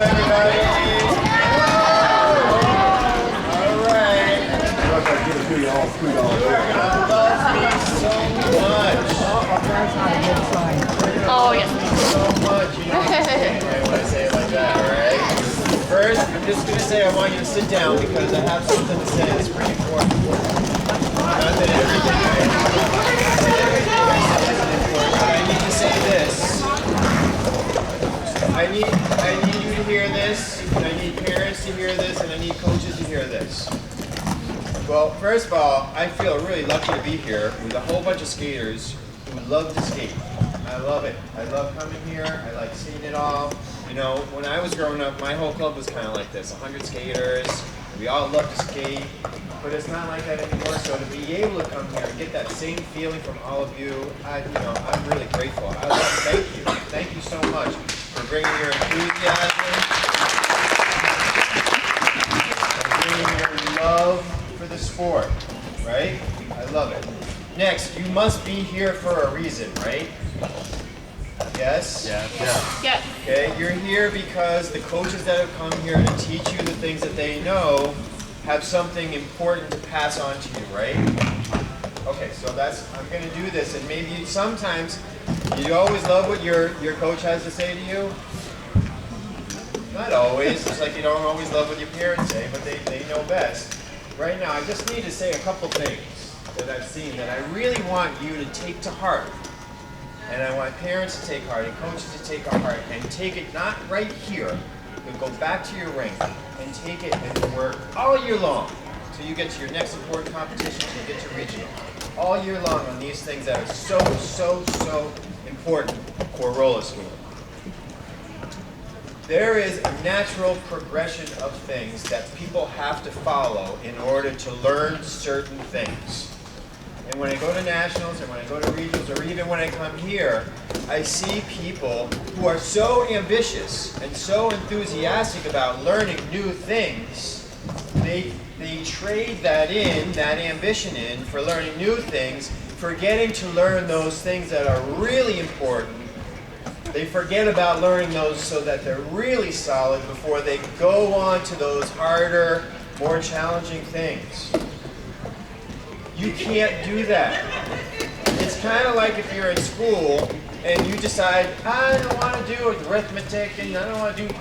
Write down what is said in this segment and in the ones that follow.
Everybody. All right. You are gonna love me so much. Oh, yes. So much. You know what I'm saying when I say it like that, all right? First, I'm just gonna say I want you to sit down because I have something to say that's pretty important. Not that everything I say isn't important, but I need to say this. I need you to hear this, and I need parents to hear this, and I need coaches to hear this. Well, first of all, I feel really lucky to be here with a whole bunch of skaters who love to skate. I love it. I love coming here. I like seeing it all. You know, when I was growing up, my whole club was kind of like this, 100 skaters. We all love to skate, but it's not like that anymore. So to be able to come here and get that same feeling from all of you, I'm really grateful. Thank you. Thank you so much for bringing your enthusiasm, and bringing your love for the sport, right? I love it. Next, you must be here for a reason, right? Yes? Yeah. Yes. Okay, you're here because the coaches that have come here to teach you the things that they know have something important to pass on to you, right? Okay, so I'm going to do this, and maybe sometimes you always love what your coach has to say to you. Not always, just like you don't always love what your parents say, but they know best. Right now, I just need to say a couple things that I've seen that I really want you to take to heart. And I want parents to take heart and coaches to take to heart and take it not right here, but go back to your rink and take it and work all year long until you get to your next important competition and you get to regional. All year long on these things that are so important for roller skating. There is a natural progression of things that people have to follow in order to learn certain things. And when I go to nationals and when I go to regionals or even when I come here, I see people who are so ambitious and so enthusiastic about learning new things, they trade that ambition in for learning new things, forgetting to learn those things that are really important. They forget about learning those so that they're really solid before they go on to those harder, more challenging things. You can't do that. It's kind of like if you're in school and you decide, I don't want to do arithmetic and I don't want to do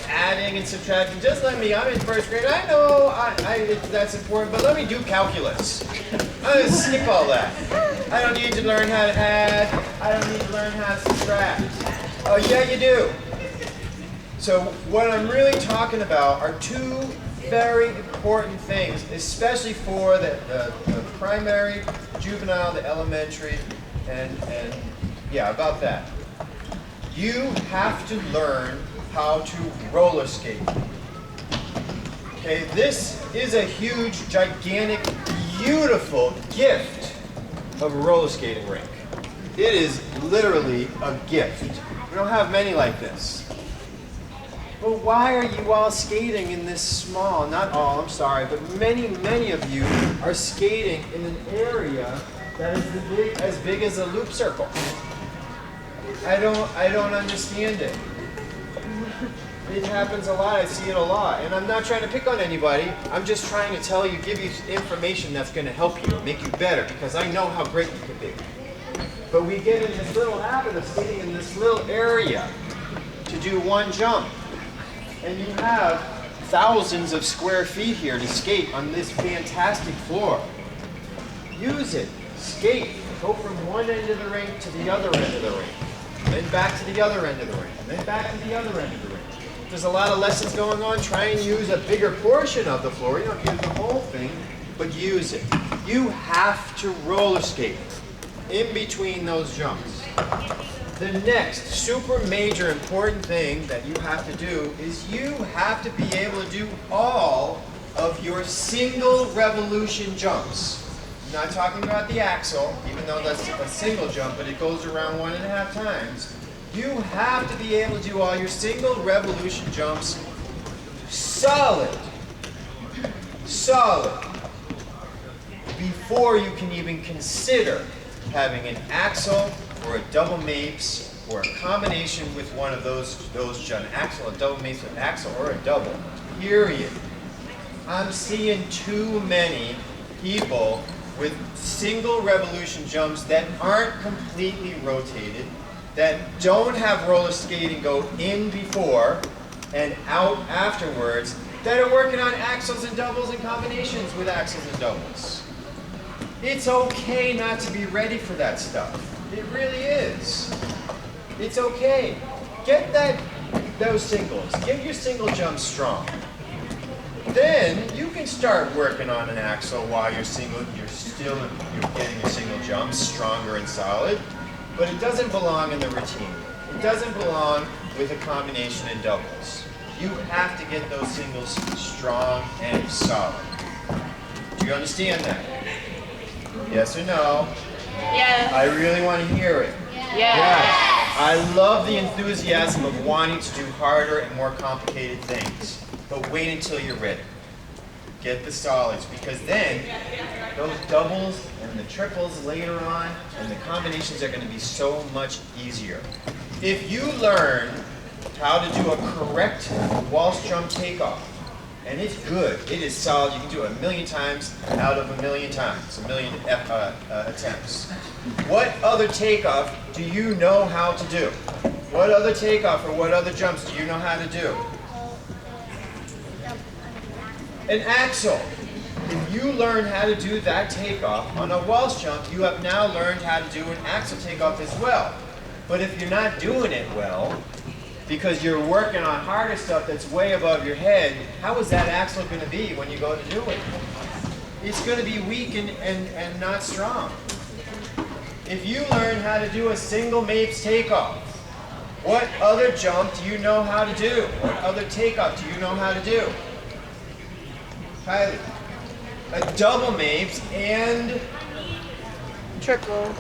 adding and subtracting. Just let me, I'm in first grade. I know that's important, but let me do calculus. I'm going to skip all that. I don't need to learn how to add. I don't need to learn how to subtract. Oh, yeah, you do. So what I'm really talking about are two very important things, especially for the primary, juvenile, the elementary, and yeah, about that. You have to learn how to roller skate. Okay, this is a huge, gigantic, beautiful gift of a roller skating rink. It is literally a gift. We don't have many like this. But why are you all skating in this small, not all, I'm sorry, but many of you are skating in an area that is as big as a loop circle? I don't understand it. It happens a lot, I see it a lot. And I'm not trying to pick on anybody, I'm just trying to tell you, give you information that's going to help you, make you better, because I know how great you can be. But we get in this little habit of skating in this little area to do one jump. And you have thousands of square feet here to skate on this fantastic floor. Use it. Skate. Go from one end of the rink to the other end of the rink. Then back to the other end of the rink. Then back to the other end of the rink. There's a lot of lessons going on. Try and use a bigger portion of the floor. You don't use the whole thing, but use it. You have to roller skate in between those jumps. The next super major important thing that you have to do is you have to be able to do all of your single revolution jumps. I'm not talking about the axle, even though that's a single jump, but it goes around 1.5 times. You have to be able to do all your single revolution jumps solid, before you can even consider having an axle or a double mapes or a combination with one of those an axle, a double mace with axle, or a double, period. I'm seeing too many people with single revolution jumps that aren't completely rotated, that don't have roller skating go in before and out afterwards, that are working on axles and doubles and combinations with axles and doubles. It's okay not to be ready for that stuff. It really is. It's okay. Get those singles. Get your single jump strong. Then you can start working on an axle while you're getting your single jumps stronger and solid. But it doesn't belong in the routine. It doesn't belong with a combination in doubles. You have to get those singles strong and solid. Do you understand that? Yes or no? Yes. I really want to hear it. Yes. I love the enthusiasm of wanting to do harder and more complicated things. But wait until you're ready. Get the solids, because then those doubles and the triples later on and the combinations are going to be so much easier. If you learn how to do a correct waltz jump takeoff, and it's good, it is solid, you can do it 1,000,000 times out of 1,000,000 times, 1,000,000 attempts. What other takeoff do you know how to do? What other takeoff or what other jumps do you know how to do? An axle. If you learn how to do that takeoff on a waltz jump, you have now learned how to do an axle takeoff as well. But if you're not doing it well, because you're working on harder stuff that's way above your head, how is that axle going to be when you go to do it? It's going to be weak and not strong. If you learn how to do a single Mapes takeoff, what other jump do you know how to do? What other takeoff do you know how to do? Kylie. A double Mapes and Triple.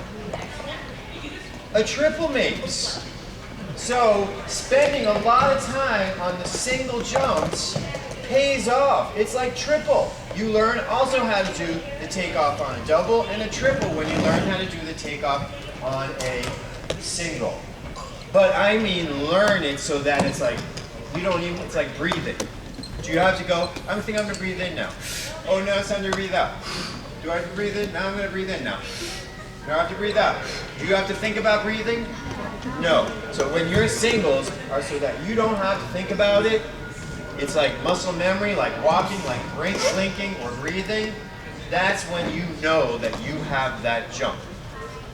a triple Mapes. So spending a lot of time on the single jumps pays off. It's like triple. You learn also how to do the takeoff on a double and a triple when you learn how to do the takeoff on a single. But I mean learn it so that it's like, it's like breathing. Do you have to go, I think I'm going to breathe in now. Oh, no, it's time to breathe out. Do I have to breathe in? Now I'm going to breathe in now. Do I have to breathe out? Do you have to think about breathing? No. So when your singles are so that you don't have to think about it, it's like muscle memory, like walking, like blinking or breathing. That's when you know that you have that jump.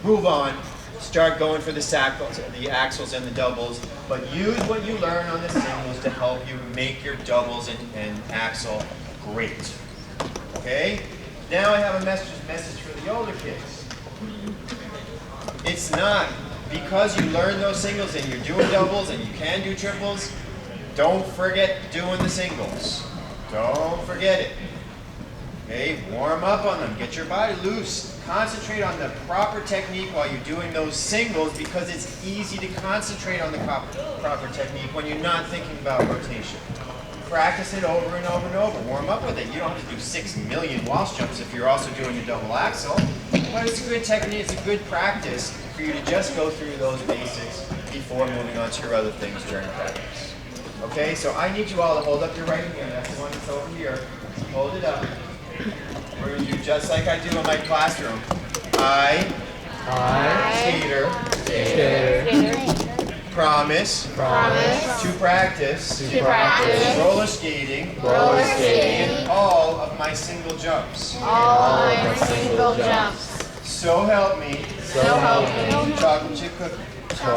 Move on. Start going for the axles and the doubles, but use what you learn on the singles to help you make your doubles and axle great. Okay? Now I have a message for the older kids. It's not because you learn those singles and you're doing doubles and you can do triples, don't forget doing the singles. Don't forget it. Okay, warm up on them. Get your body loose. Concentrate on the proper technique while you're doing those singles, because it's easy to concentrate on the proper technique when you're not thinking about rotation. Practice it over and over and over. Warm up with it. You don't have to do 6 million waltz jumps if you're also doing your double axle. But it's a good technique. It's a good practice for you to just go through those basics before moving on to your other things during practice. Okay, so I need you all to hold up your right hand. That's the one that's over here. Hold it up. We're going to do just like I do in my classroom. Skater, promise, to practice, roller skating, and all of my single jumps. So help me, chocolate chip cookie. I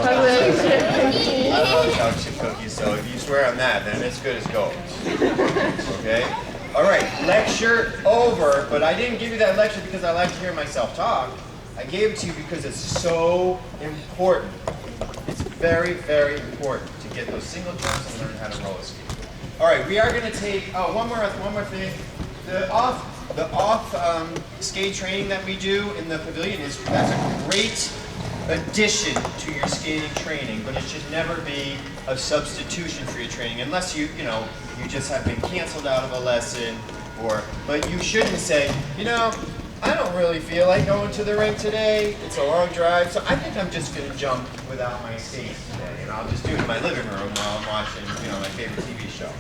love chocolate chip cookies, so if you swear on that, then it's good as gold. Okay? All right, lecture over, but I didn't give you that lecture because I like to hear myself talk. I gave it to you because it's so important. It's very, very important to get those single jumps and learn how to roller skate. All right, we are going to take, one more thing. The off skate training that we do in the pavilion that's a great addition to your skating training, but it should never be a substitution for your training unless you just have been canceled out of a lesson, but you shouldn't say, I don't really feel like going to the rink today. It's a long drive, so I think I'm just going to jump without my skates today, and I'll just do it in my living room while I'm watching, my favorite TV show.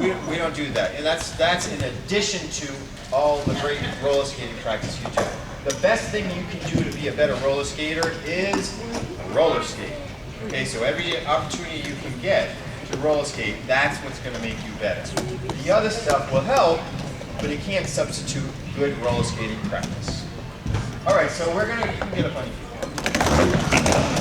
We don't do that, and that's in addition to all the great roller skating practice you do. The best thing you can do to be a better roller skater is roller skate. Okay, so every opportunity you can get to roller skate, that's what's going to make you better. The other stuff will help, but it can't substitute good roller skating practice. All right, so you can get up on your feet.